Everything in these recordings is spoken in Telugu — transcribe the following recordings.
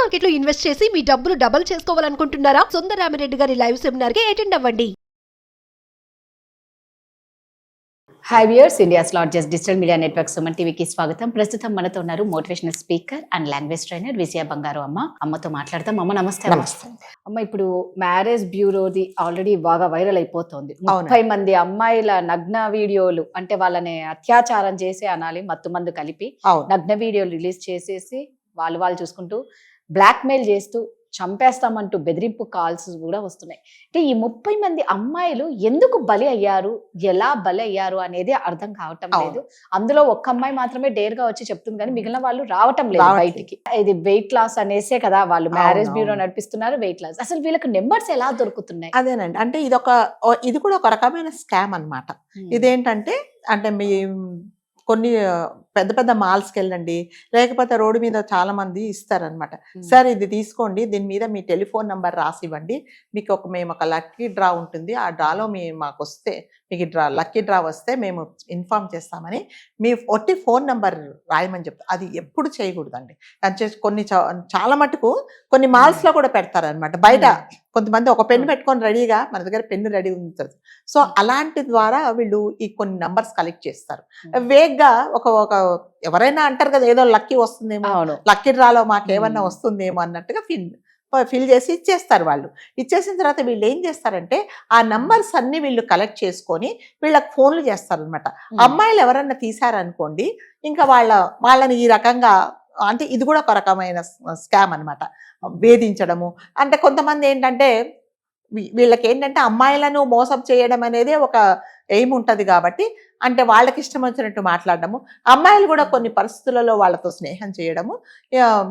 మార్కెట్ లో ఇన్వెస్ట్ చేసి మీ డబ్బులు డబుల్ చేసుకోవాలనుకుంటున్నారా? సుందరరామిరెడ్డి గారి లైవ్ సెమినార్ కి అటెండ్ అవ్వండి. Hi viewers, India's largest digital media network Suman టీవీకి స్వాగతం. ప్రస్తుతం మనతో ఉన్నారు motivational speaker and language trainer Vijaya Bangaru Amma. అమ్మతో మాట్లాడతాం. అమ్మ నమస్తే. అమ్మ, ఇప్పుడు మ్యారేజ్ బ్యూరోది ఆల్రెడీ బాగా వైరల్ అయిపోతుంది. 30 మంది అమ్మాయిల నగ్న వీడియోలు, అంటే వాళ్ళని అత్యాచారం చేసి అనాలి, మత్తు మందు కలిపి నగ్న వీడియోలు రిలీజ్ చేసేసి వాళ్ళు చూసుకుంటూ బ్లాక్ మెయిల్ చేస్తూ చంపేస్తామంటూ బెదిరింపు కాల్స్ కూడా వస్తున్నాయి. అంటే ఈ 30 మంది అమ్మాయిలు ఎందుకు బలి అయ్యారు, ఎలా బలి అయ్యారు అనేది అర్థం కావటం లేదు. అందులో ఒక్క అమ్మాయి మాత్రమే డేర్ గా వచ్చి చెప్తుంది, కానీ మిగిలిన వాళ్ళు రావటం లేదు బయటికి. ఇది వెయిట్ లాస్ అనేసే కదా, వాళ్ళు మ్యారేజ్ బ్యూరో నడిపిస్తున్నారు. వెయిట్ లాస్, అసలు వీళ్ళకి నెంబర్స్ ఎలా దొరుకుతున్నాయి? అదేనండి, అంటే ఇది కూడా ఒక రకమైన స్కామ్ అన్నమాట. ఇదేంటంటే, అంటే మీ కొన్ని పెద్ద పెద్ద మాల్స్కి వెళ్ళండి, లేకపోతే రోడ్డు మీద చాలా మంది ఇస్తారనమాట. సార్ ఇది తీసుకోండి, దీని మీద మీ టెలిఫోన్ నెంబర్ రాసి ఇవ్వండి, మీకు మేము ఒక లక్కీ డ్రా ఉంటుంది, ఆ డ్రాలో మాకు వస్తే, మీకు లక్కీ డ్రా వస్తే మేము ఇన్ఫార్మ్ చేస్తామని మీ ఒట్టి ఫోన్ నెంబర్ రాయమని చెప్తారు. అది ఎప్పుడు చేయకూడదండి. అంటే చాలా మటుకు కొన్ని మాల్స్లో కూడా పెడతారనమాట. బయట కొంతమంది ఒక పెన్ను పెట్టుకొని రెడీగా, మన దగ్గర పెన్ను రెడీ ఉంటుంది. సో అలాంటి ద్వారా వీళ్ళు ఈ కొన్ని నంబర్స్ కలెక్ట్ చేస్తారు. వేగ్గా ఒక ఎవరైనా అంటారు కదా, ఏదో లక్కీ వస్తుందేమో, లక్కీ డ్రాలో మాకేమన్నా వస్తుందేమో అన్నట్టుగా ఫిల్ చేసి ఇచ్చేస్తారు. వాళ్ళు ఇచ్చేసిన తర్వాత వీళ్ళు ఏం చేస్తారంటే, ఆ నంబర్స్ అన్ని వీళ్ళు కలెక్ట్ చేసుకొని వీళ్ళకి ఫోన్లు చేస్తారనమాట. అమ్మాయిలు ఎవరన్నా తీశారనుకోండి, ఇంకా వాళ్ళని ఈ రకంగా, అంటే ఇది కూడా ఒక రకమైన స్కామ్ అనమాట. వేధించడము, అంటే కొంతమంది ఏంటంటే వీళ్ళకి ఏంటంటే అమ్మాయిలను మోసం చేయడం అనేది ఒక ఎయిమ్ ఉంటుంది కాబట్టి, అంటే వాళ్ళకి ఇష్టం వచ్చినట్టు మాట్లాడడము, అమ్మాయిలు కూడా కొన్ని పరిస్థితులలో వాళ్ళతో స్నేహం చేయడము,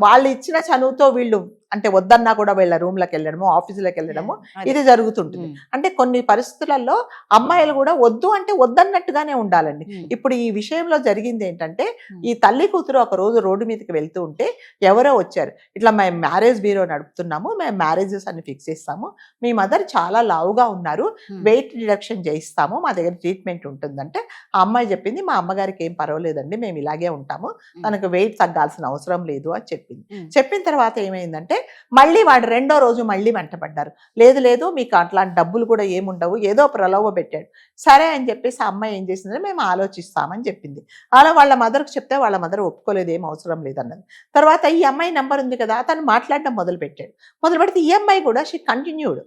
వాళ్ళు ఇచ్చిన చనువుతో వీళ్ళు అంటే వద్దన్నా కూడా వీళ్ళ రూమ్లకు వెళ్ళడము, ఆఫీసులకు వెళ్ళడము, ఇది జరుగుతుంటుంది. అంటే కొన్ని పరిస్థితులలో అమ్మాయిలు కూడా వద్దు అంటే వద్దన్నట్టుగానే ఉండాలండి. ఇప్పుడు ఈ విషయంలో జరిగింది ఏంటంటే, ఈ తల్లి కూతురు ఒక రోజు రోడ్డు మీదకి వెళ్తూ ఉంటే ఎవరో వచ్చారు, ఇట్లా మేము మ్యారేజ్ బ్యూరో నడుపుతున్నాము, మేము మ్యారేజెస్ అన్ని ఫిక్స్ చేస్తాము, మీ మదర్ చాలా లావుగా ఉన్నారు, వెయిట్ రిడక్షన్ చేయిస్తాము, మా దగ్గర ట్రీట్మెంట్ ఉంటుందంటే, ఆ అమ్మాయి చెప్పింది, మా అమ్మగారికి ఏం పర్వాలేదండి, మేము ఇలాగే ఉంటాము, తనకు వెయిట్ తగ్గాల్సిన అవసరం లేదు అని చెప్పింది. చెప్పిన తర్వాత ఏమైందంటే, మళ్ళీ వాడు రెండో రోజు మళ్ళీ వెంటబడ్డారు. లేదు మీకు అట్లాంటి డబ్బులు కూడా ఏముండవు, ఏదో ప్రలోభ పెట్టాడు. సరే అని చెప్పేసి ఆ అమ్మాయి ఏం చేసిందంటే, మేము ఆలోచిస్తామని చెప్పింది. అలా వాళ్ళ మదర్కి చెప్తే వాళ్ళ మదర్ ఒప్పుకోలేదు, ఏం అవసరం లేదన్నది. తర్వాత ఈ అమ్మాయి నెంబర్ ఉంది కదా, అతను మాట్లాడడం మొదలు పెడితే ఈ అమ్మాయి కూడా షీ కంటిన్యూడ్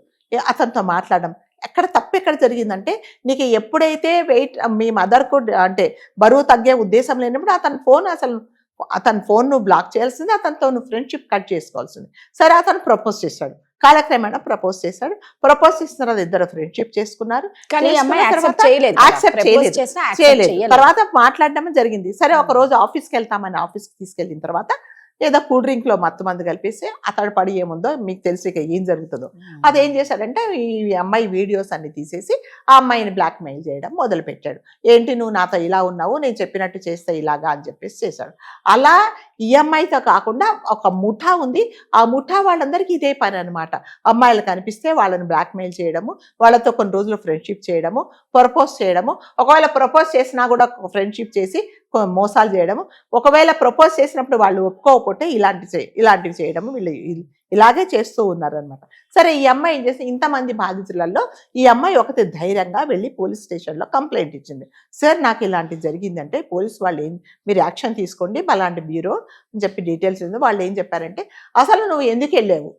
అతనితో మాట్లాడడం. ఎక్కడ జరిగిందంటే, నీకు ఎప్పుడైతే వెయిట్ మీ మదర్కు అంటే బరువు తగ్గే ఉద్దేశం లేనప్పుడు అతని ఫోన్ నువ్వు బ్లాక్ చేయాల్సింది, అతనితో నువ్వు ఫ్రెండ్షిప్ కట్ చేసుకోవాల్సింది. సరే, అతను ప్రపోజ్ చేశాడు, కాలక్రమేణా ప్రపోజ్ చేసిన తర్వాత ఇద్దరు ఫ్రెండ్షిప్ చేసుకున్నారు. తర్వాత మాట్లాడడం జరిగింది. సరే, ఒక రోజు ఆఫీస్కి వెళ్తామని ఆఫీస్కి తీసుకెళ్ళిన తర్వాత ఏదో కూల్ డ్రింక్ లో మత్తు మందు కలిపేసి అతడు పడి ఏముందో మీకు తెలిసి ఇక ఏం జరుగుతుందో, అదేం చేశాడంటే ఈ అమ్మాయి వీడియోస్ అన్ని తీసేసి ఆ అమ్మాయిని బ్లాక్ మెయిల్ చేయడం మొదలు పెట్టాడు. ఏంటి నువ్వు నాతో ఇలా ఉన్నావు, నేను చెప్పినట్టు చేస్తే ఇలాగా అని చెప్పేసి చేశాడు. అలా ఈ అమ్మాయితో కాకుండా ఒక ముఠా ఉంది, ఆ ముఠా వాళ్ళందరికీ ఇదే పని అనమాట. అమ్మాయిలు కనిపిస్తే వాళ్ళని బ్లాక్ మెయిల్ చేయడము, వాళ్ళతో కొన్ని రోజులు ఫ్రెండ్షిప్ చేయడము, ప్రపోజ్ చేయడము, ఒకవేళ ప్రపోజ్ చేసినా కూడా ఫ్రెండ్షిప్ చేసి మోసాలు చేయడము, ఒకవేళ ప్రపోజ్ చేసినప్పుడు వాళ్ళు ఒప్పుకోకపోతే ఇలాంటివి చేయడము, వీళ్ళు ఇలాగే చేస్తూ ఉన్నారనమాట. సరే, ఈ అమ్మాయి ఏం చేసి ఇంతమంది బాధితులలో ఈ అమ్మాయి ఒకటి ధైర్యంగా వెళ్ళి పోలీస్ స్టేషన్లో కంప్లైంట్ ఇచ్చింది. సార్, నాకు ఇలాంటిది జరిగిందంటే పోలీస్ వాళ్ళు మీరు యాక్షన్ తీసుకోండి, అలాంటి బ్యూరో అని చెప్పి డీటెయిల్స్ ఉంది. వాళ్ళు ఏం చెప్పారంటే, అసలు నువ్వు ఎందుకు వెళ్ళావు,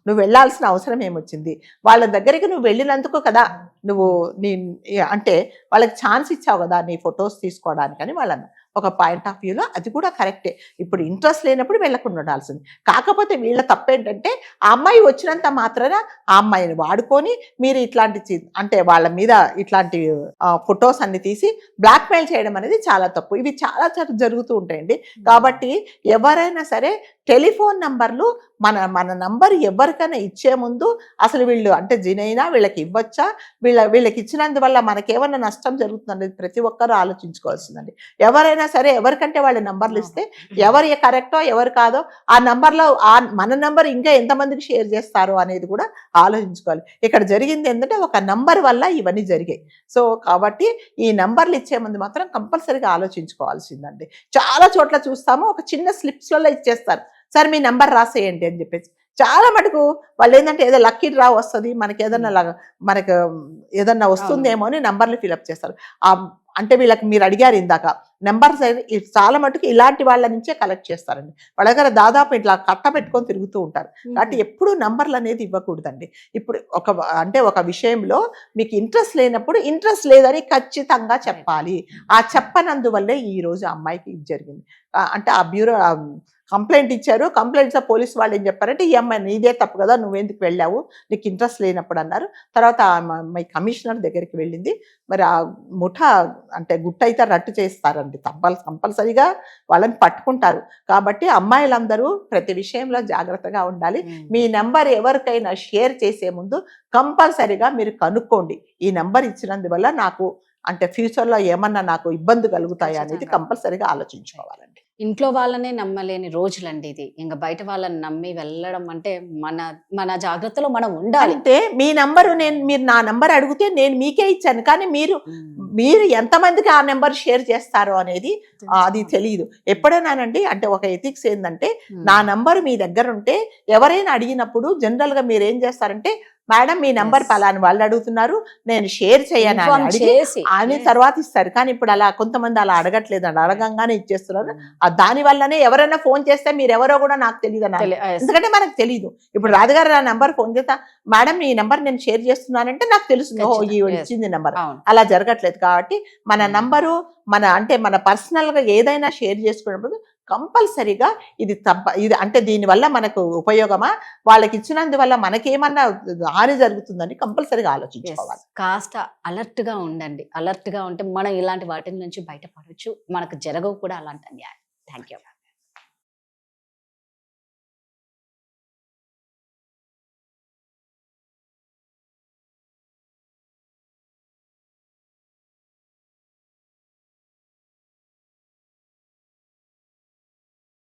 నువ్వు వెళ్ళాల్సిన అవసరం ఏమొచ్చింది, వాళ్ళ దగ్గరికి నువ్వు వెళ్ళినందుకు కదా నువ్వు అంటే వాళ్ళకి ఛాన్స్ ఇచ్చావు కదా నీ ఫొటోస్ తీసుకోవడానికని వాళ్ళన్న ఒక పాయింట్ ఆఫ్ వ్యూలో అది కూడా కరెక్టే. ఇప్పుడు ఇంట్రెస్ట్ లేనప్పుడు వెళ్ళకుండా ఉండాల్సింది. కాకపోతే వీళ్ళ తప్పేంటంటే, ఆ అమ్మాయి వచ్చినంత మాత్రాన ఆ అమ్మాయిని వాడుకొని మీరు ఇట్లాంటి అంటే వాళ్ళ మీద ఇట్లాంటి ఫొటోస్ అన్ని తీసి బ్లాక్మెయిల్ చేయడం అనేది చాలా తప్పు. ఇవి చాలా జరుగుతూ ఉంటాయండి. కాబట్టి ఎవరైనా సరే టెలిఫోన్ నంబర్లు మన నంబర్ ఎవరికైనా ఇచ్చే ముందు అసలు వీళ్ళు అంటే జినైనా వీళ్ళకి ఇవ్వచ్చా, వీళ్ళకి ఇచ్చినందువల్ల మనకేమన్నా నష్టం జరుగుతుందనేది ప్రతి ఒక్కరూ ఆలోచించుకోవాల్సిందండి. ఎవరైనా సరే ఎవరికంటే వాళ్ళ నంబర్లు ఇస్తే ఎవరు కరెక్టో ఎవరు కాదో ఆ నంబర్లో మన నంబర్ ఇంకా ఎంతమందికి షేర్ చేస్తారో అనేది కూడా ఆలోచించుకోవాలి. ఇక్కడ జరిగింది ఏంటంటే, ఒక నంబర్ వల్ల ఇవన్నీ జరిగాయి. సో కాబట్టి ఈ నంబర్లు ఇచ్చే ముందు మాత్రం కంపల్సరీగా ఆలోచించుకోవాల్సిందండి. చాలా చోట్ల చూస్తాము, ఒక చిన్న స్లిప్స్లలో ఇచ్చేస్తారు. సార్ మీ నెంబర్ రాసేయండి అని చెప్పేసి. చాలా మటుకు వాళ్ళు ఏంటంటే ఏదో లక్కీ డ్రా వస్తుంది, మనకి మనకు ఏదన్నా వస్తుందేమో అని నంబర్లు ఫిలప్ చేస్తారు. అంటే వీళ్ళకి మీరు అడిగారు ఇందాక నెంబర్స్ చాలా మటుకు ఇలాంటి వాళ్ళ నుంచే కలెక్ట్ చేస్తారండి. వాళ్ళ దగ్గర దాదాపు ఇట్లా కట్ట పెట్టుకొని తిరుగుతూ ఉంటారు. కాబట్టి ఎప్పుడు నంబర్లు అనేది ఇవ్వకూడదండి. ఇప్పుడు ఒక విషయంలో మీకు ఇంట్రెస్ట్ లేనప్పుడు ఇంట్రెస్ట్ లేదని ఖచ్చితంగా చెప్పాలి. ఆ చెప్పనందువల్లే ఈ రోజు అమ్మాయికి ఇది జరిగింది. అంటే ఆ బ్యూరో కంప్లైంట్ ఇచ్చారు. కంప్లైంట్స్ పోలీస్ వాళ్ళు ఏం చెప్పారంటే ఈ అమ్మాయి నీదే తప్పు కదా, నువ్వెందుకు వెళ్ళావు, నీకు ఇంట్రెస్ట్ లేనప్పుడు అన్నారు. తర్వాత మా కమిషనర్ దగ్గరికి వెళ్ళింది. మరి ఆ ముఠా అంటే గుట్టయితే రట్టు చేస్తారండి, కంపల్సరిగా వాళ్ళని పట్టుకుంటారు. కాబట్టి అమ్మాయిలందరూ ప్రతి విషయంలో జాగ్రత్తగా ఉండాలి. మీ నెంబర్ ఎవరికైనా షేర్ చేసే ముందు కంపల్సరిగా మీరు కనుక్కోండి, ఈ నెంబర్ ఇచ్చినందువల్ల నాకు అంటే ఫ్యూచర్లో ఏమన్నా నాకు ఇబ్బంది కలుగుతాయా అనేది కంపల్సరిగా ఆలోచించుకోవాలండి. ఇంట్లో వాళ్ళనే నమ్మలేని రోజులండి ఇది. ఇంకా బయట వాళ్ళని నమ్మి వెళ్ళడం అంటే మన జాగ్రత్తలో మనం ఉండాలి. అంటే మీ నంబరు మీరు నా నంబర్ అడిగితే నేను మీకే ఇచ్చాను, కానీ మీరు ఎంతమందికి ఆ నెంబర్ షేర్ చేస్తారో అనేది అది తెలియదు. ఎప్పుడైనానండి అంటే ఒక ఎథిక్స్ ఏంటంటే నా నంబరు మీ దగ్గర ఉంటే ఎవరైనా అడిగినప్పుడు జనరల్ గా మీరు ఏం చేస్తారంటే మేడం మీ నంబర్ పలాని వాళ్ళు అడుగుతున్నారు, నేను షేర్ చేయను అని తర్వాత ఇస్తారు. కానీ ఇప్పుడు అలా కొంతమంది అలా అడగట్లేదు అండి, అడగంగానే ఇచ్చేస్తున్నారు. దాని వల్లనే ఎవరైనా ఫోన్ చేస్తే మీరు ఎవరో కూడా నాకు తెలియదు అన్నారు. ఎందుకంటే మనకు తెలియదు. ఇప్పుడు రాజుగారు నా నంబర్ ఫోన్ చేస్తా, మేడం ఈ నంబర్ నేను షేర్ చేస్తున్నానంటే నాకు తెలుస్తుంది, ఓ ఈ ఇచ్చింది నెంబర్. అలా జరగట్లేదు. కాబట్టి మన నంబరు మన పర్సనల్ గా ఏదైనా షేర్ చేసుకున్నప్పుడు కంపల్సరీగా ఇది అంటే దీనివల్ల మనకు ఉపయోగమా, వాళ్ళకి ఇచ్చినందువల్ల మనకేమన్నా హాని జరుగుతుందని కంపల్సరీగా ఆలోచించుకోవాలి. కాస్త అలర్ట్ గా ఉండండి. అలర్ట్ గా ఉంటే మనం ఇలాంటి వాటి నుంచి బయటపడవచ్చు, మనకు జరగవు కూడా అలాంటి అన్యాయం. Thank you.